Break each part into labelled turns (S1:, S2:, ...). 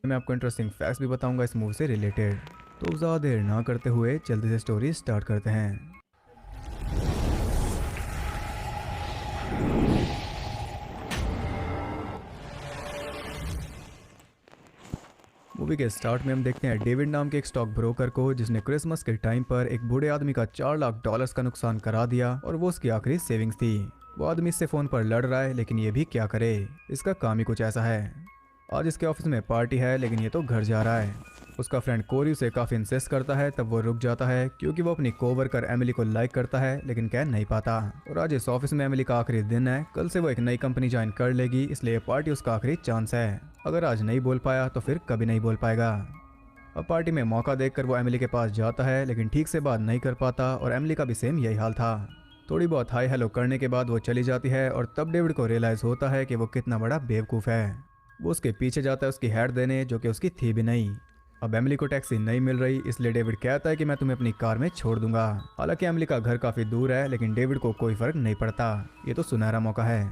S1: मैं आपको interesting facts भी बताऊंगा इस मूवी से रिलेटेड। तो ज़्यादा देर ना करते हुए जल्दी से स्टोरी स्टार्ट करते हैं। मूवी के स्टार्ट में हम देखते हैं डेविड नाम के एक स्टॉक ब्रोकर को, जिसने क्रिसमस के टाइम पर एक बूढ़े आदमी का $4 लाख का नुकसान करा दिया और वो उसकी आखिरी सेविंग्स थी। वो आदमी इससे फ़ोन पर लड़ रहा है, लेकिन ये भी क्या करे, इसका काम ही कुछ ऐसा है। आज इसके ऑफिस में पार्टी है, लेकिन ये तो घर जा रहा है। उसका फ्रेंड कोरी उसे काफ़ी इंसिस्ट करता है, तब वो रुक जाता है क्योंकि वो अपनी कोवर्कर एमिली को लाइक करता है, लेकिन कह नहीं पाता। और आज इस ऑफिस में एमिली का आखिरी दिन है, कल से वो एक नई कंपनी ज्वाइन कर लेगी, इसलिए पार्टी उसका आखिरी चांस है। अगर आज नहीं बोल पाया तो फिर कभी नहीं बोल पाएगा। अब पार्टी में मौका देखकर वो एमिली के पास जाता है, लेकिन ठीक से बात नहीं कर पाता और एमिली का भी सेम यही हाल था। थोड़ी बहुत हाई हेलो करने के बाद वो चली जाती है और तब डेविड को रियलाइज़ होता है कि वो कितना बड़ा बेवकूफ़ है। वो उसके पीछे जाता है उसकी हेड देने, जो कि उसकी थी भी नहीं। अब एमिली को टैक्सी नहीं मिल रही, इसलिए डेविड कहता है कि मैं तुम्हें अपनी कार में छोड़ दूंगा। हालांकि एमिली का घर काफ़ी दूर है, लेकिन डेविड को कोई फ़र्क नहीं पड़ता, ये तो सुनहरा मौका है।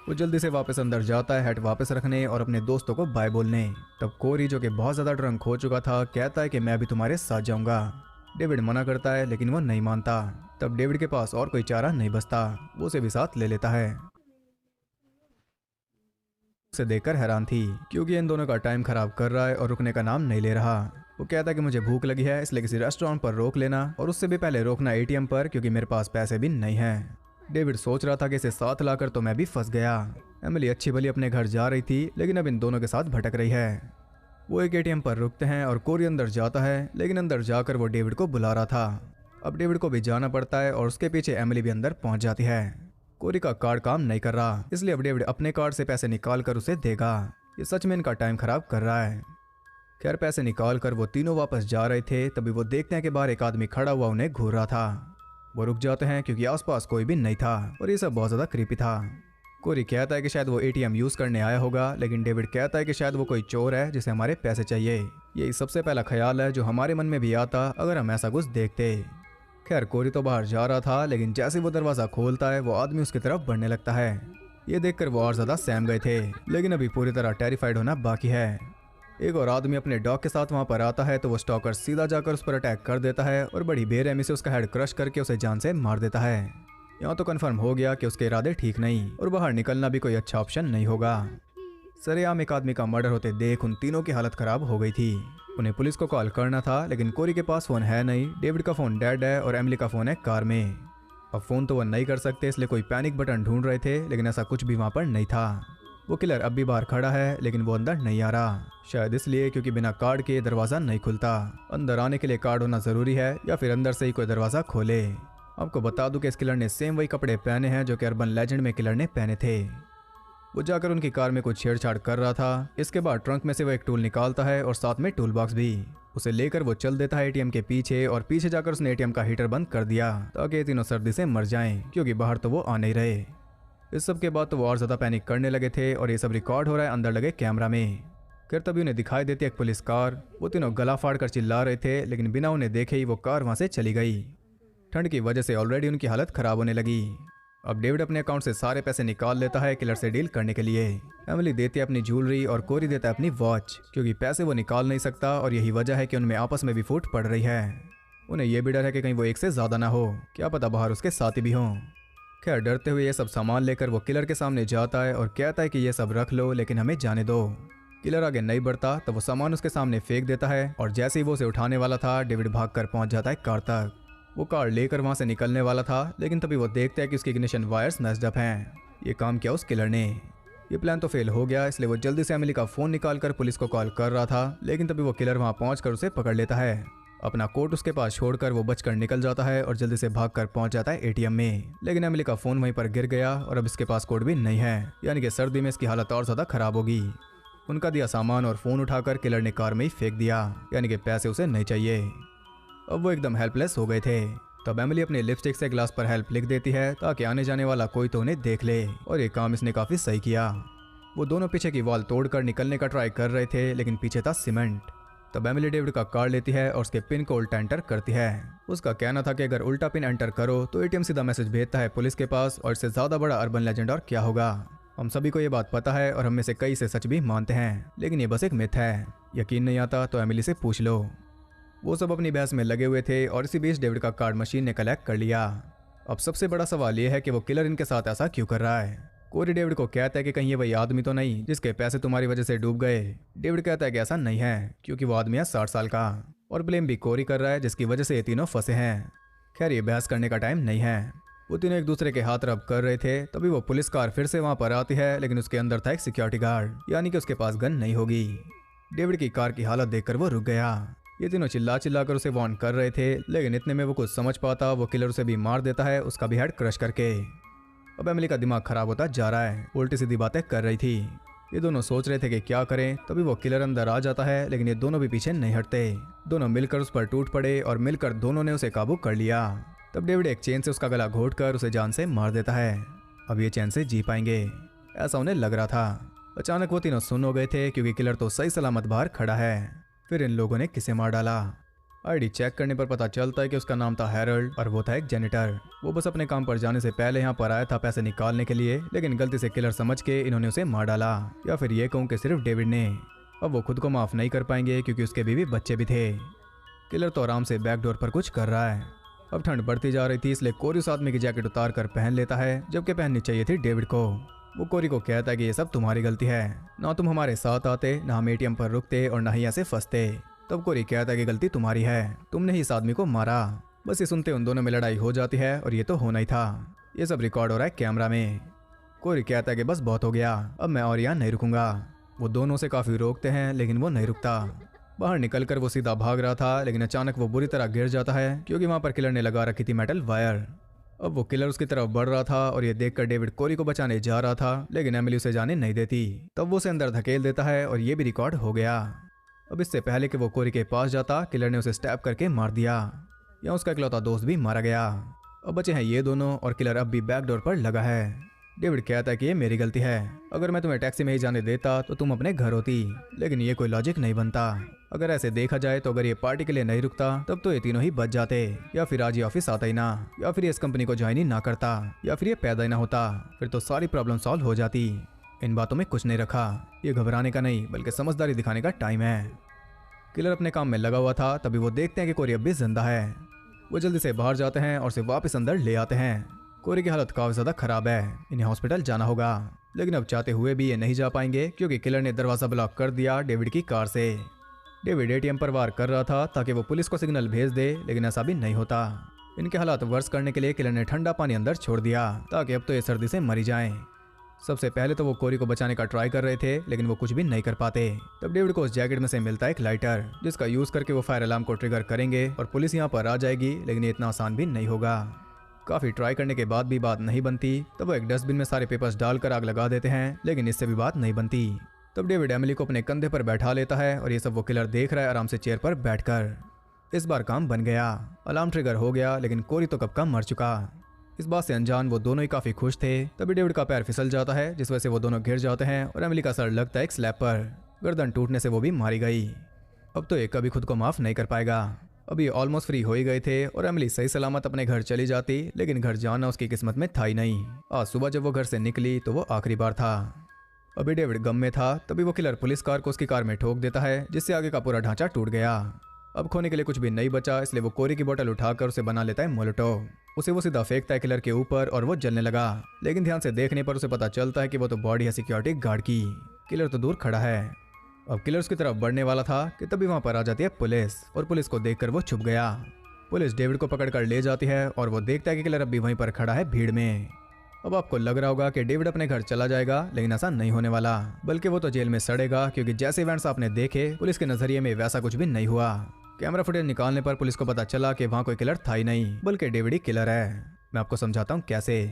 S1: वो जल्दी से वापस अंदर जाता है हैट वापस रखने और अपने दोस्तों को बाय बोलने। तब कोरी, जो कि बहुत ज़्यादा ड्रंक हो चुका था, कहता है कि मैं भी तुम्हारे साथ जाऊंगा। डेविड मना करता है, लेकिन वो नहीं मानता। तब डेविड के पास और कोई चारा नहीं बचता, वो उसे भी साथ ले लेता है। उसे देखकर हैरान थी, क्योंकि इन दोनों का टाइम खराब कर रहा है और रुकने का नाम नहीं ले रहा। वो कहता है कि मुझे भूख लगी है, इसलिए किसी रेस्टोरेंट पर रोक लेना, और उससे भी पहले रोकना एटीएम पर, क्योंकि मेरे पास पैसे भी नहीं हैं। डेविड सोच रहा था कि इसे साथ लाकर तो मैं भी फंस गया। एमिली अच्छी भली अपने घर जा रही थी, लेकिन अब इन दोनों के साथ भटक रही है। वो एक एटीएम पर रुकते हैं और कोरी अंदर जाता है, लेकिन अंदर जाकर वो डेविड को बुला रहा था। अब डेविड को भी जाना पड़ता है और उसके पीछे एमिली भी अंदर पहुंच जाती है। कोरी का कार्ड काम नहीं कर रहा, इसलिए अब डेविड अपने कार्ड से पैसे निकाल कर उसे देगा। ये सच में इनका टाइम खराब कर रहा है। खैर, पैसे निकाल कर वो तीनों वापस जा रहे थे, तभी वो देखते हैं कि बाहर एक आदमी खड़ा हुआ उन्हें घूर रहा था। वो रुक जाते हैं क्योंकि आसपास कोई भी नहीं था और ये सब बहुत ज़्यादा क्रीपी था। कोरी कहता है कि शायद वो एटीएम यूज़ करने आया होगा, लेकिन डेविड कहता है कि शायद वो कोई चोर है जिसे हमारे पैसे चाहिए। यही सबसे पहला ख्याल है जो हमारे मन में भी आता अगर हम ऐसा कुछ देखते। खैर, कोरी तो बाहर जा रहा था, लेकिन जैसे वो दरवाज़ा खोलता है वो आदमी उसकी तरफ बढ़ने लगता है। ये देखकर वो और ज़्यादा सहम गए थे, लेकिन अभी पूरी तरह टेरिफाइड होना बाकी है। एक और आदमी अपने डॉग के साथ वहां पर आता है, तो वो स्टॉकर सीधा जाकर उस पर अटैक कर देता है और बड़ी बेरहमी से उसका हेड क्रश करके उसे जान से मार देता है। यहाँ तो कंफर्म हो गया कि उसके इरादे ठीक नहीं और बाहर निकलना भी कोई अच्छा ऑप्शन नहीं होगा। सरेआम एक आदमी का मर्डर होते देख उन तीनों की हालत खराब हो गई थी। उन्हें पुलिस को कॉल करना था, लेकिन कोरी के पास फ़ोन है नहीं, डेविड का फ़ोन डेड है और एमिली का फ़ोन है कार में। अब फ़ोन तो वो नहीं कर सकते, इसलिए कोई पैनिक बटन ढूंढ रहे थे, लेकिन ऐसा कुछ भी वहाँ पर नहीं था। वो किलर अब भी बाहर खड़ा है, लेकिन वो अंदर नहीं आ रहा, शायद इसलिए क्योंकि बिना कार्ड के दरवाज़ा नहीं खुलता। अंदर आने के लिए कार्ड होना ज़रूरी है, या फिर अंदर से ही कोई दरवाज़ा खोले। आपको बता दूं कि इस किलर ने सेम वही कपड़े पहने हैं जो कि अर्बन लेजेंड में किलर ने पहने थे। वो जाकर उनकी कार में कुछ छेड़छाड़ कर रहा था। इसके बाद ट्रंक में से वो एक टूल निकालता है और साथ में टूल बॉक्स भी। उसे लेकर वो चल देता है एटीएम के पीछे, और पीछे जाकर उसने एटीएम का हीटर बंद कर दिया ताकि ये तीनों सर्दी से मर जाएं, क्योंकि बाहर तो वो आ नहीं रहे। इस सब के बाद तो वो और ज़्यादा पैनिक करने लगे थे और ये सब रिकॉर्ड हो रहा है अंदर लगे कैमरा में। फिर तभी उन्हें दिखाई देती एक पुलिस कार। वो तीनों गला फाड़ कर चिल्ला रहे थे, लेकिन बिना उन्हें देखे ही वो कार वहाँ से चली गई। ठंड की वजह से ऑलरेडी उनकी हालत ख़राब होने लगी। अब डेविड अपने अकाउंट से सारे पैसे निकाल लेता है किलर से डील करने के लिए। एमिली देती है अपनी ज्वेलरी और कोरी देता है अपनी वॉच, क्योंकि पैसे वो निकाल नहीं सकता और यही वजह है कि उनमें आपस में भी फूट पड़ रही है। उन्हें यह भी डर है कि कहीं वो एक से ज़्यादा ना हो, क्या पता बाहर उसके साथी भी हों। खैर, डरते हुए ये सब सामान लेकर वो किलर के सामने जाता है और कहता है कि ये सब रख लो, लेकिन हमें जाने दो। किलर आगे नहीं बढ़ता, तो वो सामान उसके सामने फेंक देता है और जैसे ही वो उसे उठाने वाला था, डेविड भागकर पहुंच जाता है कार तक। वो कार लेकर वहां से निकलने वाला था, लेकिन तभी वो देखता है कि उसकी इग्निशन वायर्स मैस्ड अप हैं। ये काम किया उस किलर ने। ये प्लान तो फेल हो गया, इसलिए वो जल्दी से एमिली का फ़ोन निकालकर पुलिस को कॉल कर रहा था, लेकिन तभी वो किलर वहां पहुंचकर उसे पकड़ लेता है। अपना कोट उसके पास छोड़कर वो बचकर निकल जाता है और जल्दी से भागकर पहुंच जाता है एटीएम में। लेकिन एमिली का फ़ोन वहीं पर गिर गया और अब इसके पास कोड भी नहीं है, यानी कि सर्दी में इसकी हालत और ज़्यादा खराब होगी। उनका दिया सामान और फ़ोन उठाकर किलर ने कार में ही फेंक दिया, यानी कि पैसे उसे नहीं चाहिए। अब वो एकदम हेल्पलेस हो गए थे। तब एमिली अपने लिपस्टिक से ग्लास पर हेल्प लिख देती है ताकि आने जाने वाला कोई तो उन्हें देख ले, और ये काम इसने काफ़ी सही किया। वो दोनों पीछे की वॉल तोड़कर निकलने का ट्राई कर रहे थे, लेकिन पीछे था सीमेंट। तब एमिली डेविड का कार्ड लेती है और उसके पिन को उल्टा एंटर करती है। उसका कहना था कि अगर उल्टा पिन एंटर करो तो एटीएम सीधा मैसेज भेजता है पुलिस के पास, और इससे ज़्यादा बड़ा अर्बन लेजेंड और क्या होगा। हम सभी को ये बात पता है और हम में से कई इसे सच भी मानते हैं, लेकिन ये बस एक मिथ है। यकीन नहीं आता तो एमिली से पूछ लो। वो सब अपनी बहस में लगे हुए थे और इसी बीच डेविड का कार्ड मशीन ने कलेक्ट कर लिया। अब सबसे बड़ा सवाल यह है कि वो किलर इनके साथ ऐसा क्यों कर रहा है। कोरी डेविड को कहता है कि कहीं ये वही आदमी तो नहीं जिसके पैसे तुम्हारी वजह से डूब गए। डेविड कहता है कि ऐसा नहीं है क्योंकि वो आदमी है 60 साल का, और ब्लेम भी कोरी कर रहा है जिसकी वजह से ये तीनों फंसे हैं। खैर ये बहस करने का टाइम नहीं है। वो तीनों एक दूसरे के हाथ रब कर रहे थे, तभी वो पुलिस कार फिर से वहां पर आती है, लेकिन उसके अंदर था एक सिक्योरिटी गार्ड, यानी कि उसके पास गन नहीं होगी। डेविड की कार की हालत देखकर वो रुक गया। ये तीनों चिल्ला चिल्ला कर उसे वार्न कर रहे थे, लेकिन इतने में वो कुछ समझ पाता। वो किलर उसे भी मार देता है, उसका भी हेड क्रश करके। अब एमिली का दिमाग खराब होता जा रहा है, उल्टी सीधी बातें कर रही थी। ये दोनों सोच रहे थे कि क्या करें, तभी वो किलर अंदर आ जाता है, लेकिन ये दोनों भी पीछे नहीं हटते। दोनों मिलकर उस पर टूट पड़े और मिलकर दोनों ने उसे काबू कर लिया। तब डेविड एक चेन से उसका गला घोंटकर उसे जान से मार देता है। अब ये चैन से जी पाएंगे, ऐसा उन्हें लग रहा था। अचानक वो तीनों सुन हो गए थे क्योंकि किलर तो सही सलामत बाहर खड़ा है। फिर इन लोगों ने किसे मार डाला। आईडी चेक करने पर पता चलता है कि उसका नाम था हैरोल्ड और वो था एक जेनिटर। वो बस अपने काम पर जाने से पहले यहाँ पर आया था पैसे निकालने के लिए, लेकिन गलती से किलर समझ के इन्होंने उसे मार डाला, या फिर ये कहूँ कि सिर्फ डेविड ने। अब वो खुद को माफ नहीं कर पाएंगे क्योंकि उसके बीवी बच्चे भी थे। किलर तो आराम से बैक डोर पर कुछ कर रहा है। अब ठंड बढ़ती जा रही थी, इसलिए कोरी उस आदमी की जैकेट उतार कर पहन लेता है, जबकि पहननी चाहिए थी डेविड को। वो कोरी को कहता है कि ये सब तुम्हारी गलती है, ना तुम हमारे साथ आते, ना हम एटीएम पर रुकते और ना ही ऐसे फंसते। तब कोरी कहता है कि गलती तुम्हारी है, तुमने ही इस आदमी को मारा। बस ये सुनते उन दोनों में लड़ाई हो जाती है और ये तो होना ही था। ये सब रिकॉर्ड हो रहा है कैमरा में। कोरी कहता है कि बस बहुत हो गया, अब मैं और यहाँ नहीं रुकूंगा। वो दोनों से काफी रोकते हैं, लेकिन वो नहीं रुकता। बाहर निकलकर वो सीधा भाग रहा था, लेकिन अचानक वो बुरी तरह गिर जाता है क्योंकि वहां पर किलर ने लगा रखी थी मेटल वायर। अब वो किलर उसकी तरफ बढ़ रहा था और ये देखकर डेविड कोरी को बचाने जा रहा था, लेकिन एमिली उसे जाने नहीं देती। तब वो उसे अंदर धकेल देता है और ये भी रिकॉर्ड हो गया। अब इससे पहले कि वो कोरी के पास जाता, किलर ने उसे स्टैब करके मार दिया। यहाँ उसका इकलौता दोस्त भी मारा गया। अब बचे हैं ये दोनों और किलर अब भी बैक डोर पर लगा है। डेविड कहता है कि ये मेरी गलती है, अगर मैं तुम्हें टैक्सी में ही जाने देता तो तुम अपने घर होती, लेकिन ये कोई लॉजिक नहीं बनता। अगर ऐसे देखा जाए तो अगर ये पार्टी के लिए नहीं रुकता तब तो ये तीनों ही बच जाते, या फिर आज ये ऑफिस आता ही ना, या फिर ये इस कंपनी को ज्वाइन ही ना करता, या फिर ये पैदा ही ना होता। फिर तो सारी प्रॉब्लम सॉल्व हो जाती। इन बातों में कुछ नहीं रखा। ये घबराने का नहीं बल्कि समझदारी दिखाने का टाइम है। किलर अपने काम में लगा हुआ था, तभी वो देखते हैं कि कोरी अब भी जिंदा है। वो जल्दी से बाहर जाते हैं और उसे वापस अंदर ले आते हैं। कोरी की हालत काफी ज्यादा खराब है, इन्हें हॉस्पिटल जाना होगा, लेकिन अब चाहते हुए भी ये नहीं जा पाएंगे क्योंकि किलर ने दरवाजा ब्लॉक कर दिया डेविड की कार से। डेविड एटीएम पर वार कर रहा था ताकि वो पुलिस को सिग्नल भेज दे, लेकिन ऐसा भी नहीं होता। इनके हालात वर्स करने के लिए किलर ने ठंडा पानी अंदर छोड़ दिया ताकि अब तो ये सर्दी से मरी जाएं। सबसे पहले तो वो कोरी को बचाने का ट्राई कर रहे थे, लेकिन वो कुछ भी नहीं कर पाते। तब डेविड को उस जैकेट में से मिलता है एक लाइटर, जिसका यूज करके वो फायर अलार्म को ट्रिगर करेंगे और पुलिस यहाँ पर आ जाएगी, लेकिन ये इतना आसान भी नहीं होगा। काफी ट्राई करने के बाद भी बात नहीं बनती। तब वो एक डस्टबिन में सारे पेपर्स डालकर आग लगा देते हैं, लेकिन इससे भी बात नहीं बनती। तब डेविड एमिली को अपने कंधे पर बैठा लेता है और ये सब वो किलर देख रहा है आराम से चेयर पर बैठकर। इस बार काम बन गया, अलार्म ट्रिगर हो गया, लेकिन कोरी तो कब का मर चुका। इस बात से अनजान वो दोनों ही काफी खुश थे। तभी डेविड का पैर फिसल जाता है, जिस वजह से वो दोनों गिर जाते हैं और एमिली का सर लगता है एक स्लैब पर। गर्दन टूटने से वो भी मारी गई। अब तो ये कभी खुद को माफ नहीं कर पाएगा। अब ये ऑलमोस्ट फ्री हो ही गए थे और एमिली सही सलामत अपने घर चली जाती, लेकिन घर जाना उसकी किस्मत में था ही नहीं। आज सुबह जब वो घर से निकली तो वो आखिरी बार था। अभी डेविड गम में था, तभी वो किलर पुलिस कार को उसकी कार में ठोक देता है, जिससे आगे का पूरा ढांचा टूट गया। अब खोने के लिए कुछ भी नहीं बचा, इसलिए वो कोरी की बोतल उठाकर उसे बना लेता है मोलोटोव। उसे वो सीधा फेंकता है किलर के ऊपर और वो जलने लगा, लेकिन ध्यान से देखने पर उसे पता चलता है कि वो तो बॉडी है सिक्योरिटी गार्ड की। किलर तो दूर खड़ा है। अब किलर उसकी तरफ बढ़ने वाला था कि तभी वहां पर आ जाती है पुलिस, और पुलिस को देखकर वो छुप गया। पुलिस डेविड को पकड़कर ले जाती है और वो देखता है कि किलर अब भी वहीं पर खड़ा है भीड़ में। अब आपको लग रहा होगा कि डेविड अपने घर चला जाएगा, लेकिन ऐसा नहीं होने वाला, बल्कि वो तो जेल में सड़ेगा, क्योंकि जैसे इवेंट्स आपने देखे पुलिस के नजरिए में वैसा कुछ भी नहीं हुआ। कैमरा फुटेज निकालने पर पुलिस को पता चला कि वहां कोई किलर था ही नहीं, बल्कि डेविड ही किलर है। मैं आपको समझाता हूँ कैसे।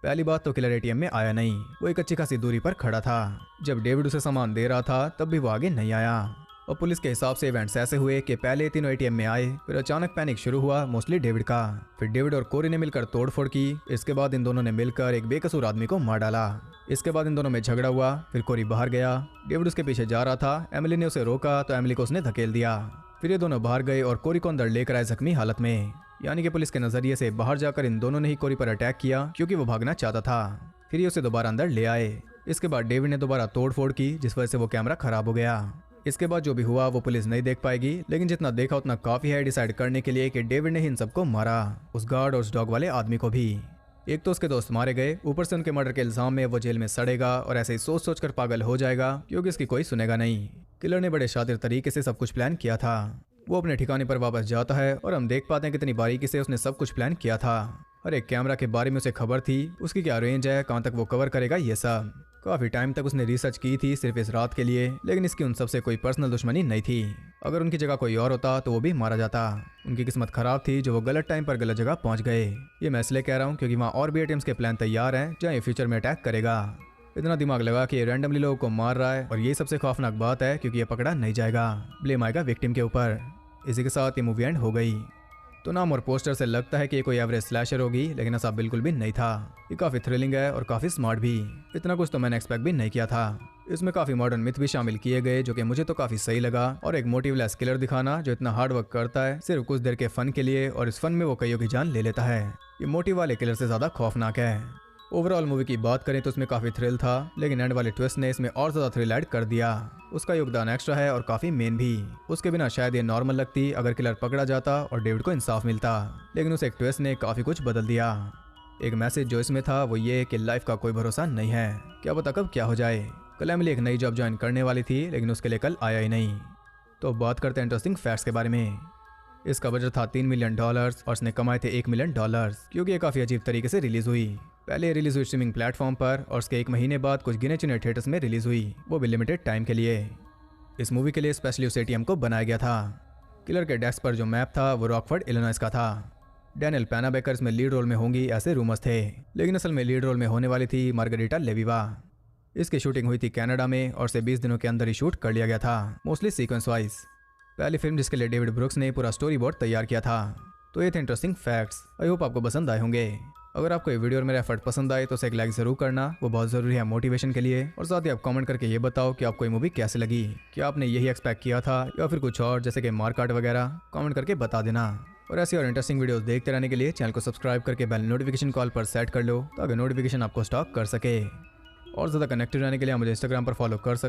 S1: पहली बात तो किलर एटीएम में आया नहीं, वो एक अच्छी खासी दूरी पर खड़ा था। जब डेविड उसे सामान दे रहा था तब भी वो आगे नहीं आया। और पुलिस के हिसाब से इवेंट्स ऐसे हुए कि पहले तीनों एटीएम में आए, फिर अचानक पैनिक शुरू हुआ मोस्टली डेविड का। फिर डेविड और कोरी ने मिलकर तोड़फोड़ की। इसके बाद इन दोनों ने मिलकर एक बेकसूर आदमी को मार डाला। इसके बाद इन दोनों में झगड़ा हुआ। फिर कोरी बाहर गया, डेविड उसके पीछे जा रहा था। एमिली ने उसे रोका तो एमिली को उसने धकेल दिया। फिर ये दोनों बाहर गए और कोरी को अंदर लेकर आए जख्मी हालत में, यानी कि पुलिस के नजरिए से बाहर जाकर इन दोनों ने ही कोरी पर अटैक किया, क्योंकि वो भागना चाहता था। फिर ये उसे दोबारा अंदर ले आए। इसके बाद डेविड ने दोबारा तोड़फोड़ की, जिस वजह से वो कैमरा खराब हो गया। इसके बाद जो भी हुआ वो पुलिस नहीं देख पाएगी, लेकिन जितना देखा उतना काफी है डिसाइड करने के लिए कि डेविड ने ही इन सबको मारा, उस गार्ड और उस डॉग वाले आदमी को भी। एक तो उसके दोस्त मारे गए, ऊपर से उनके मर्डर के इल्जाम में वो जेल में सड़ेगा और ऐसे ही सोच सोच कर पागल हो जाएगा क्योंकि इसकी कोई सुनेगा नहीं। किलर ने बड़े शातिर तरीके से सब कुछ प्लान किया था। वो अपने ठिकाने पर वापस जाता है और हम देख पाते हैं कितनी बारीकी से उसने सब कुछ प्लान किया था। हर एक कैमरा के बारे में उसे खबर थी, उसकी क्या रेंज है, कहाँ तक वो कवर करेगा, ये सब। काफी टाइम तक उसने रिसर्च की थी सिर्फ इस रात के लिए, लेकिन इसकी उन सबसे कोई पर्सनल दुश्मनी नहीं थी। अगर उनकी जगह कोई और होता तो वो भी मारा जाता। उनकी किस्मत खराब थी जो वो गलत टाइम पर गलत जगह पहुंच गए। ये मैं इसलिए कह रहा हूँ क्योंकि वहाँ और भी एटीएम्स के प्लान तैयार हैं जहाँ ये फ्यूचर में अटैक करेगा। इतना दिमाग लगा कि ये रैंडमली लोगों को मार रहा है, और ये सबसे खौफनाक बात है क्योंकि ये पकड़ा नहीं जाएगा, ब्लेम आएगा विक्टिम के ऊपर। इसी के साथ ये मूवी एंड हो गई। तो नाम और पोस्टर से लगता है कि ये कोई एवरेज स्लैशर होगी, लेकिन ऐसा बिल्कुल भी नहीं था। ये काफी थ्रिलिंग है और काफी स्मार्ट भी। इतना कुछ तो मैंने एक्सपेक्ट भी नहीं किया था। इसमें काफी मॉडर्न मिथ भी शामिल किए गए जो कि मुझे तो काफी सही लगा, और एक मोटिवलेस किलर दिखाना जो इतना हार्ड वर्क करता है सिर्फ कुछ देर के फन के लिए, और इस फन में वो कईयों की जान ले लेता है। ये मोटिव वाले किलर से ज्यादा खौफनाक है। ओवरऑल मूवी की बात करें तो उसमें काफी थ्रिल था, लेकिन एंड वाले ट्विस्ट ने इसमें और ज्यादा थ्रिल ऐड कर दिया। उसका योगदान एक्स्ट्रा है और काफी मेन भी। उसके बिना शायद ये नॉर्मल लगती अगर किलर पकड़ा जाता और डेविड को इंसाफ मिलता, लेकिन उस एक ट्विस्ट ने काफी कुछ बदल दिया। एक मैसेज जो इसमें था वो ये कि लाइफ का कोई भरोसा नहीं है, क्या पता कब क्या हो जाए। कल एमिली एक नई जॉब ज्वाइन करने वाली थी, लेकिन उसके लिए कल आया ही नहीं। तो बात करते हैं इंटरेस्टिंग फैक्ट्स के बारे में। इसका बजट था $3 मिलियन और इसने कमाए थे $1 मिलियन, क्योंकि ये काफी अजीब तरीके से रिलीज हुई। पहले रिलीज हुई स्ट्रीमिंग प्लेटफॉर्म पर, और उसके 1 महीने बाद कुछ गिने चुने थिएटर्स में रिलीज हुई, वो भी लिमिटेड टाइम के लिए। इस मूवी के लिए स्पेशली उस एटीएम को बनाया गया था। किलर के डेस्क पर जो मैप था वो रॉकफोर्ड इलिनॉइस का था। डैनियल पैनाबेकर इसमें लीड रोल में होंगी ऐसे रूमर्स थे, लेकिन असल में लीड रोल में होने वाली थी मार्गरेटा लेविवा। इसकी शूटिंग हुई थी कनाडा में, और से 20 दिनों के अंदर ही शूट कर लिया गया था, मोस्टली सीक्वेंस वाइज। पहली फिल्म जिसके लिए डेविड ब्रुक्स ने पूरा स्टोरी बोर्ड तैयार किया था। तो ये थे इंटरेस्टिंग फैक्ट्स। आई होप आपको पसंद आए होंगे। अगर आपको ये वीडियो और मेरा एफर्ट पसंद आए तो उसे एक लाइक जरूर करना, वो बहुत जरूरी है मोटिवेशन के लिए। और साथ ही आप कमेंट करके ये बताओ कि आपको ये मूवी कैसे लगी, क्या आपने यही एक्सपेक्ट किया था या फिर कुछ और, जैसे कि मार्कआउट वगैरह। कमेंट करके बता देना। और ऐसी और इंटरेस्टिंग वीडियोस देखते रहने के लिए चैनल को सब्सक्राइब करके बेल नोटिफिकेशन कॉल पर सेट कर लो, ताकि नोटिफिकेशन आपको स्टॉक कर सके। और ज़्यादा कनेक्टेड रहने के लिए आप मुझे इंस्टाग्राम पर फॉलो कर सकते